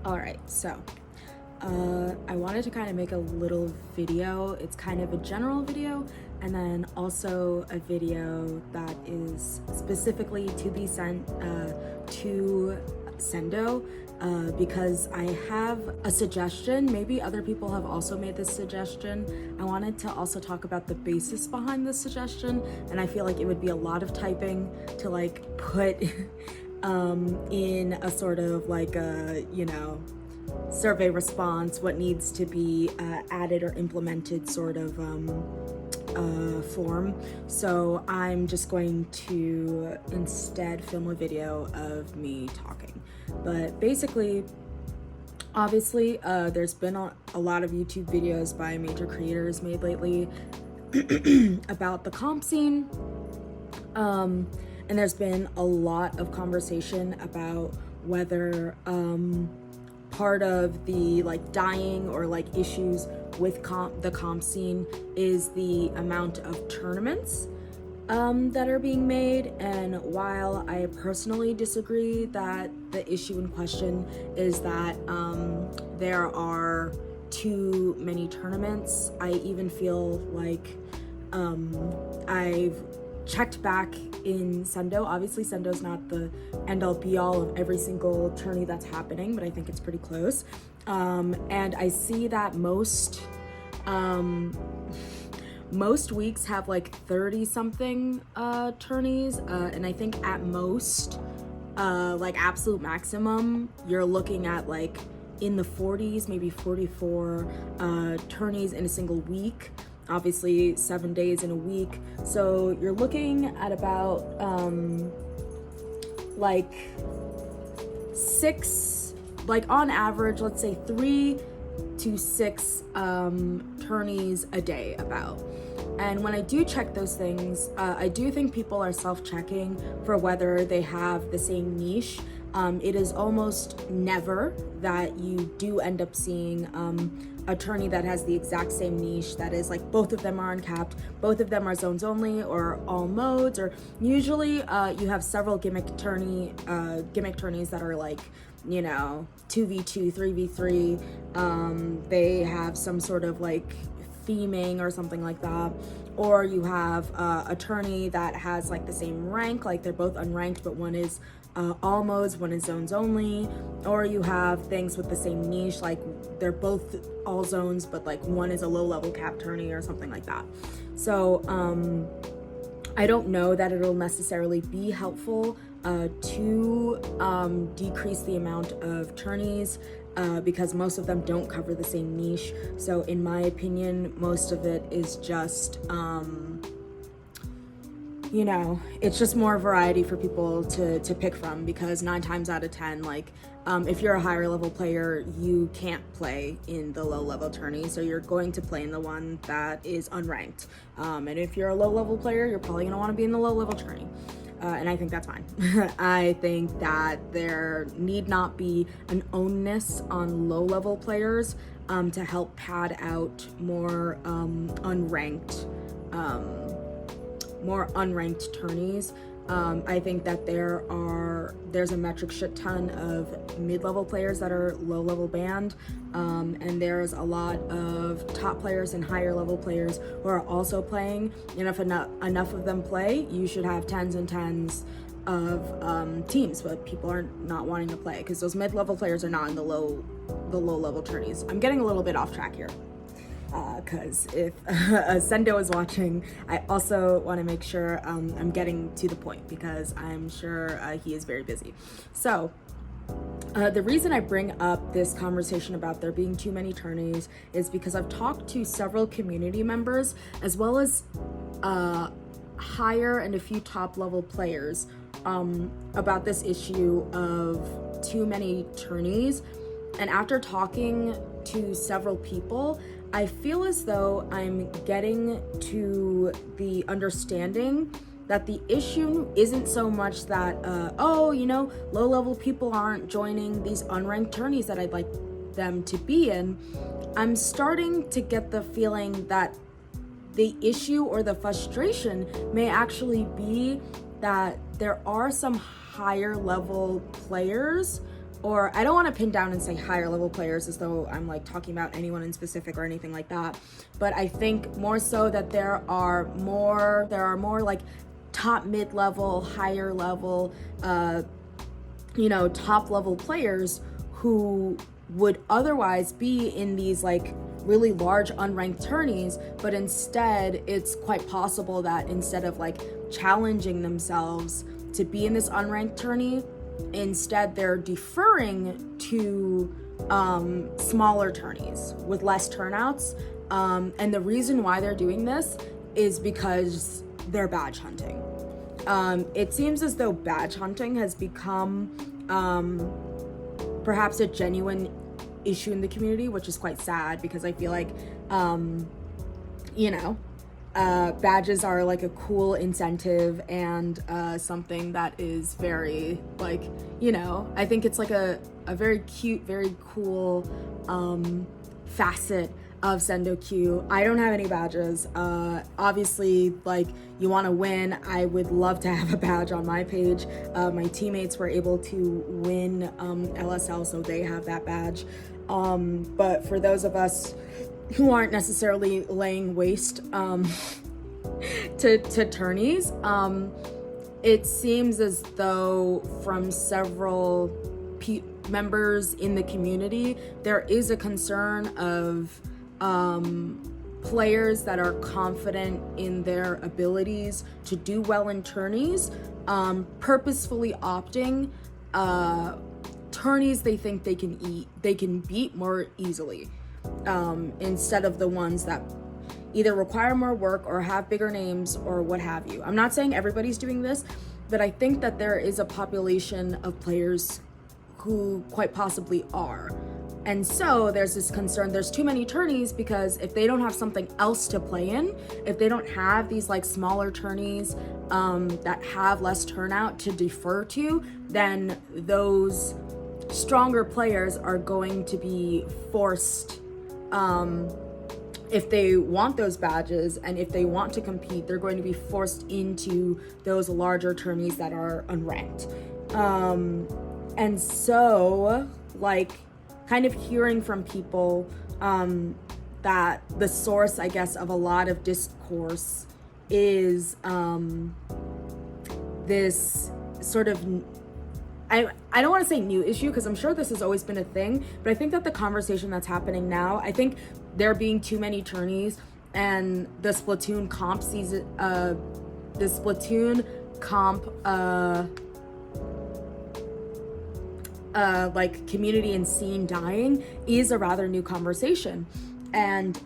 All right, so I wanted to kind of make a little video. It's kind of a general video, and then also a video that is specifically to be sent to Sendo, because I have a suggestion. Maybe other people have also made this suggestion. I wanted to also talk about the basis behind this suggestion, and I feel like it would be a lot of typing to like put in a sort of like a, survey response, what needs to be added or implemented sort of form. So I'm just going to instead film a video of me talking. But basically, obviously, there's been a lot of YouTube videos by major creators made lately about the comp scene. And there's been a lot of conversation about whether part of the like dying or like issues with the comp scene is the amount of tournaments that are being made. And while I personally disagree that the issue in question is that there are too many tournaments, I even feel like I've checked back in Sendo. Obviously, Sendo's not the end-all be-all of every single tourney that's happening, but I think it's pretty close. And I see that most weeks have like 30-something tourneys, and I think at most, like absolute maximum, you're looking at like in the 40s, maybe 44 tourneys in a single week. Obviously 7 days in a week, so you're looking at about like six, like on average, let's say 3 to 6 tourneys a day about. And when I do check those things, I do think people are self-checking for whether they have the same niche. It is almost never that you do end up seeing a tourney that has the exact same niche, that is like both of them are uncapped, both of them are zones only or all modes, or usually you have several gimmick tourneys that are like, 2v2, 3v3. They have some sort of like theming or something like that. Or you have a tourney that has like the same rank, like they're both unranked, but one is all modes, one is zones only. Or you have things with the same niche, like they're both all zones, but like one is a low level cap tourney or something like that. So I don't know that it'll necessarily be helpful to decrease the amount of tourneys, because most of them don't cover the same niche. So in my opinion, most of it is just it's just more variety for people to pick from, because 9 times out of 10, like if you're a higher level player, you can't play in the low level tourney, so you're going to play in the one that is unranked. And if you're a low level player, you're probably going to want to be in the low level tourney. And I think that's fine. I think that there need not be an onus on low level players to help pad out more unranked tourneys. I think that there's a metric shit ton of mid-level players that are low-level banned, and there's a lot of top players and higher level players who are also playing. And if enough of them play, you should have tens and tens of teams, but people are not wanting to play because those mid-level players are not in the low-level tourneys. I'm getting a little bit off track here. Because if Sendo is watching, I also want to make sure I'm getting to the point, because I'm sure he is very busy. So the reason I bring up this conversation about there being too many tourneys is because I've talked to several community members, as well as higher and a few top level players, about this issue of too many tourneys. And after talking to several people, I feel as though I'm getting to the understanding that the issue isn't so much that, low-level people aren't joining these unranked tourneys that I'd like them to be in. I'm starting to get the feeling that the issue or the frustration may actually be that there are some higher level players or I don't want to pin down and say higher level players as though I'm like talking about anyone in specific or anything like that, but I think more so that there are more like top mid-level, higher level, top level players who would otherwise be in these like really large unranked tourneys, but instead it's quite possible that instead of like challenging themselves to be in this unranked tourney, instead they're deferring to smaller tourneys with less turnouts, and the reason why they're doing this is because they're badge hunting. It seems as though badge hunting has become perhaps a genuine issue in the community, which is quite sad because I feel like badges are like a cool incentive and something that is very like, I think it's like a very cute, very cool facet of Sendou.ink. I don't have any badges. Obviously, like, you want to win. I would love to have a badge on my page. My teammates were able to win LSL, so they have that badge. But for those of us who aren't necessarily laying waste to tourneys, it seems as though from several members in the community, there is a concern of players that are confident in their abilities to do well in tourneys, purposefully opting tourneys they think they can beat more easily, instead of the ones that either require more work or have bigger names or what have you. I'm not saying everybody's doing this, but I think that there is a population of players who quite possibly are. And so there's this concern, there's too many tourneys, because if they don't have something else to play in, if they don't have these like smaller tourneys that have less turnout to defer to, then those stronger players are going to be forced, if they want those badges and if they want to compete, they're going to be forced into those larger tourneys that are unranked. And so, like, kind of hearing from people that the source, I guess, of a lot of discourse is this sort of, I don't want to say new issue, because I'm sure this has always been a thing, but I think that the conversation that's happening now, I think there being too many tourneys and the Splatoon comp season, like community and scene dying is a rather new conversation. And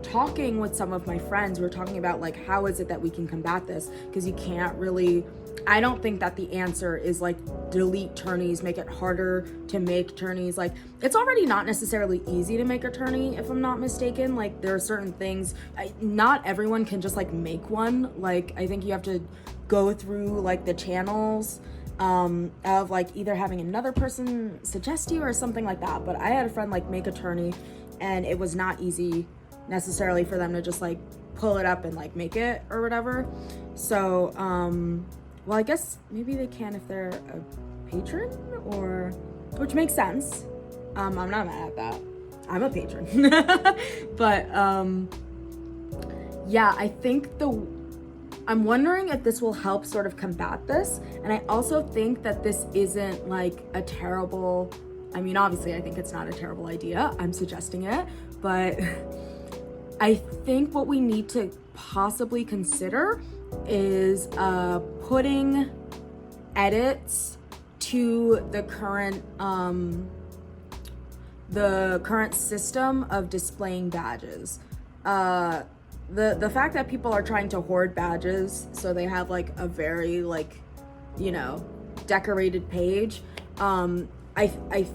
talking with some of my friends, we're talking about like, how is it that we can combat this? Because you can't really, I don't think that the answer is like delete tourneys, make it harder to make tourneys. Like, it's already not necessarily easy to make a tourney, if I'm not mistaken. Like, there are certain things, not everyone can just like make one. Like, I think you have to go through like the channels of like either having another person suggest you or something like that. But I had a friend like make a tourney, and it was not easy necessarily for them to just like pull it up and like make it or whatever. So well, I guess maybe they can if they're a patron, or, which makes sense. I'm not mad at that. I'm a patron. But yeah, I think I'm wondering if this will help sort of combat this. And I also think that this isn't like a terrible, I mean, obviously I think it's not a terrible idea. I'm suggesting it, but I think what we need to possibly consider is putting edits to the current system of displaying badges. The fact that people are trying to hoard badges so they have like a very like, decorated page, I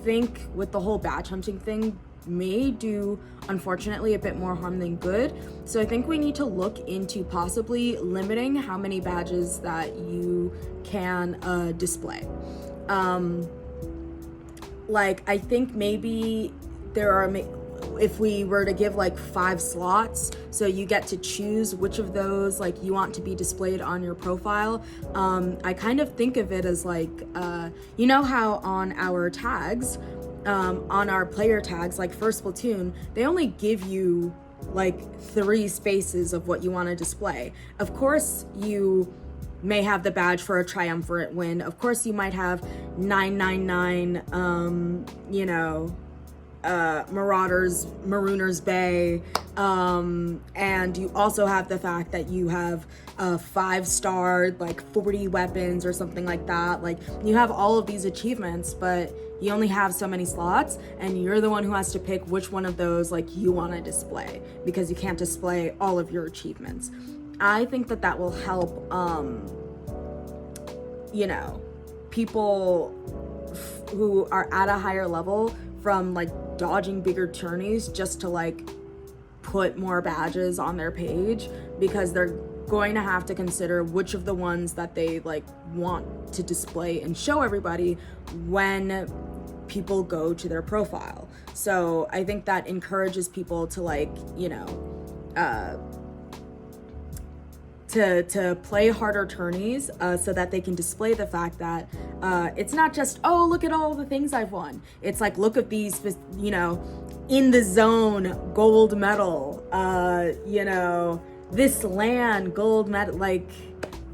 think with the whole badge hunting thing may do, unfortunately, a bit more harm than good. So I think we need to look into possibly limiting how many badges that you can display. Like, I think maybe there are if we were to give like 5 slots, so you get to choose which of those like you want to be displayed on your profile. I kind of think of it as like, you know how on our tags, on our player tags, like for Splatoon, they only give you like 3 spaces of what you want to display. Of course, you may have the badge for a triumvirate win. Of course, you might have 999, you know, Marooners Bay, and you also have the fact that you have 5-starred like 40 weapons or something like that. Like, you have all of these achievements, but you only have so many slots, and you're the one who has to pick which one of those like you want to display, because you can't display all of your achievements. I think that that will help, you know, people who are at a higher level from like dodging bigger tourneys just to like put more badges on their page, because they're going to have to consider which of the ones that they like want to display and show everybody when people go to their profile. So I think that encourages people to like, you know, to play harder tourneys, so that they can display the fact that it's not just, oh, look at all the things I've won. It's like, look at these, you know, in the zone gold medal, you know, this land gold medal, like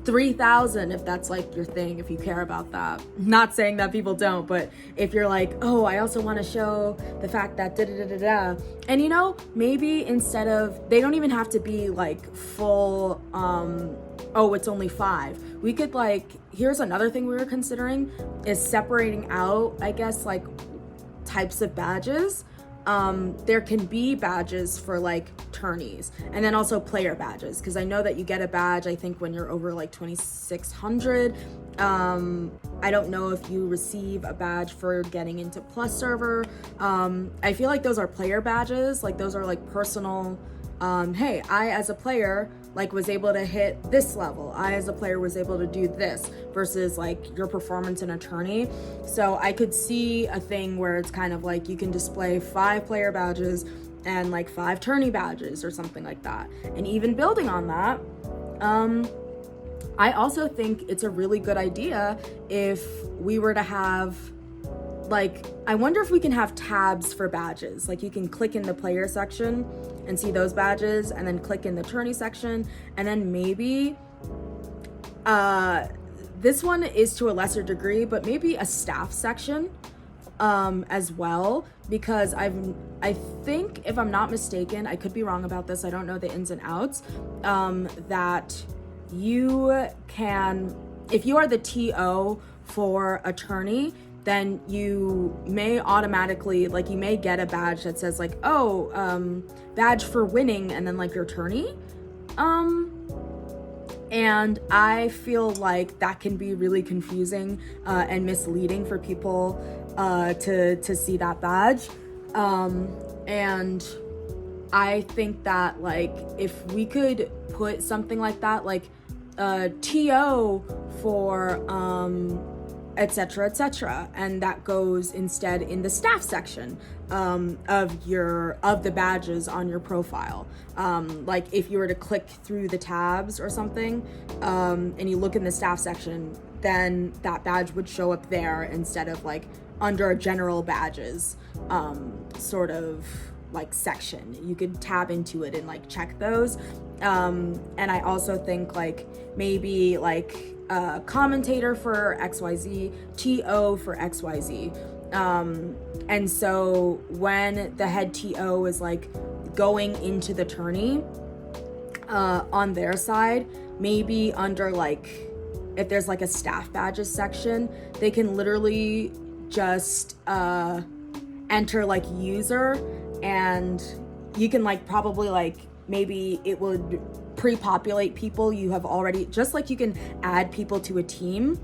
3,000, if that's like your thing, if you care about that. Not saying that people don't, but if you're like, oh, I also want to show the fact that da da da da da. And you know, maybe instead of, they don't even have to be like full, oh, it's only 5. We could like, here's another thing we were considering, is separating out, I guess, like types of badges. There can be badges for like tourneys, and then also player badges, because I know that you get a badge, I think, when you're over like 2,600. I don't know if you receive a badge for getting into Plus server. I feel like those are player badges, like those are like personal, hey, I as a player like was able to hit this level, I as a player was able to do this, versus like your performance in a tourney. So I could see a thing where it's kind of like you can display 5 player badges and like 5 tourney badges or something like that. And even building on that, I also think it's a really good idea if we were to have, like, I wonder if we can have tabs for badges. Like, you can click in the player section and see those badges, and then click in the tourney section, and then maybe, this one is to a lesser degree, but maybe a staff section as well, because I think, if I'm not mistaken, I could be wrong about this, I don't know the ins and outs, that you can, if you are the TO for a tourney, then you may automatically, like, you may get a badge that says like, oh, badge for winning, and then like your tourney. And I feel like that can be really confusing and misleading for people to see that badge. And I think that, like, if we could put something like that, like TO for etc., and that goes instead in the staff section of the badges on your profile. Like, if you were to click through the tabs or something, and you look in the staff section, then that badge would show up there instead of like under a general badges sort of like section. You could tab into it and like check those. And I also think like maybe like commentator for XYZ, TO for XYZ. And so when the head TO is like going into the tourney, on their side, maybe under like, if there's like a staff badges section, they can literally just enter like user, and you can like probably like, maybe it would pre-populate people you have already, just like you can add people to a team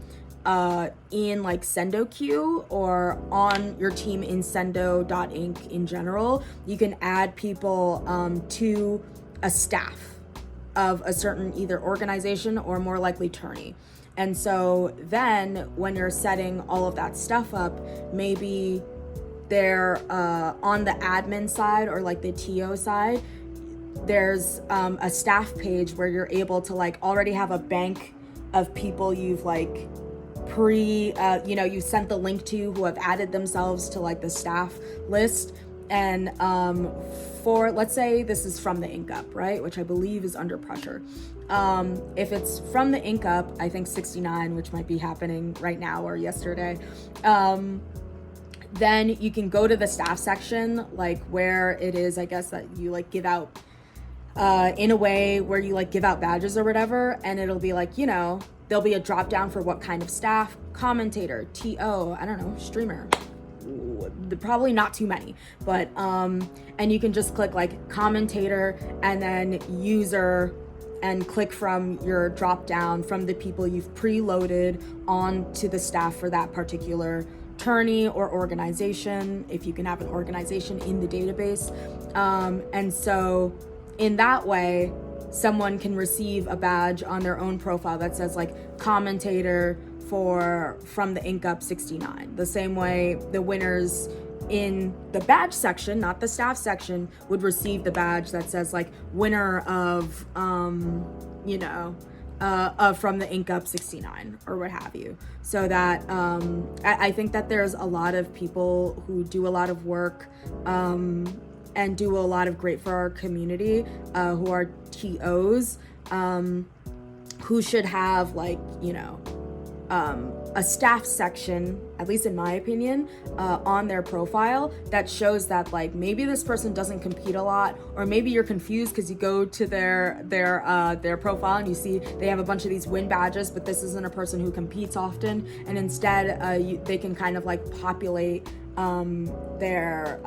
in like Sendou.ink, or on your team in Sendou.ink in general. You can add people to a staff of a certain either organization or more likely tourney. And so then when you're setting all of that stuff up, maybe there on the admin side or like the TO side, there's a staff page where you're able to like already have a bank of people you've like you sent the link to, who have added themselves to like the staff list. And for, let's say this is from the Ink Up, right, which I believe is Under Pressure. If it's from the Ink Up, I think 69, which might be happening right now or yesterday, then you can go to the staff section, like where it is, I guess, that you like give out in a way where you like give out badges or whatever, and it'll be like, you know, there'll be a drop down for what kind of staff: commentator, TO, I don't know, streamer. Probably not too many, but and you can just click like commentator and then user and click from your drop down from the people you've preloaded onto the staff for that particular tourney or organization, if you can have an organization in the database. And so in that way, someone can receive a badge on their own profile that says like commentator from the Ink Up 69. The same way the winners in the badge section, not the staff section, would receive the badge that says like winner of from the Ink Up 69 or what have you. So that I think that there's a lot of people who do a lot of work and do a lot of great for our community, who are TOs, who should have like, you know, a staff section, at least in my opinion, on their profile that shows that like maybe this person doesn't compete a lot, or maybe you're confused because you go to their profile and you see they have a bunch of these win badges, but this isn't a person who competes often, and instead they can kind of like populate their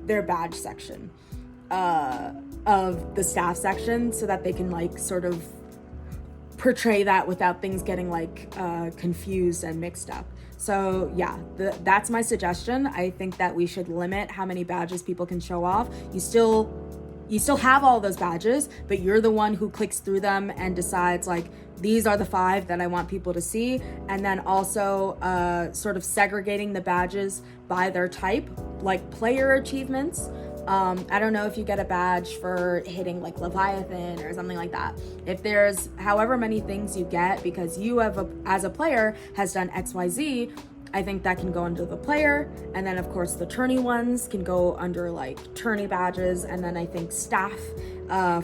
badge section of the staff section so that they can like sort of portray that without things getting like confused and mixed up. So yeah, that's my suggestion. I think that we should limit how many badges people can show off. You still have all those badges, but you're the one who clicks through them and decides like, these are the 5 that I want people to see. And then also sort of segregating the badges by their type, like player achievements. I don't know if you get a badge for hitting like Leviathan or something like that. If there's however many things you get because you have as a player has done XYZ, I think that can go under the player. And then of course the tourney ones can go under like tourney badges. And then I think staff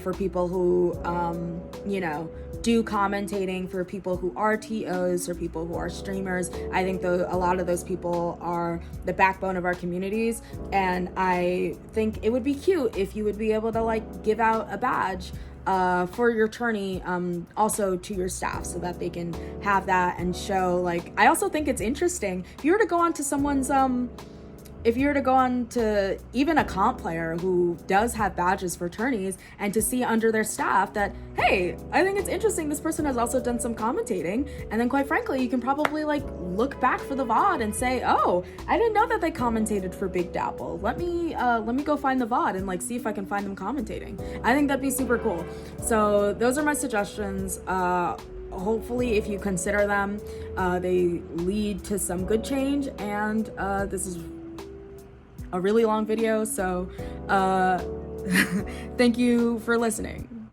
for people who, do commentating, for people who are TOs, for people who are streamers. I think a lot of those people are the backbone of our communities. And I think it would be cute if you would be able to like give out a badge for your tourney, also to your staff, so that they can have that and show like, I also think it's interesting if you were to go on to someone's if you were to go on to even a comp player who does have badges for tourneys, and to see under their staff that, hey, I think it's interesting, this person has also done some commentating. And then quite frankly, you can probably like look back for the VOD and say, oh, I didn't know that they commentated for Big Dapple. Let me go find the VOD and like see if I can find them commentating. I think that'd be super cool. So those are my suggestions. Hopefully if you consider them, they lead to some good change. And this is a really long video, so thank you for listening.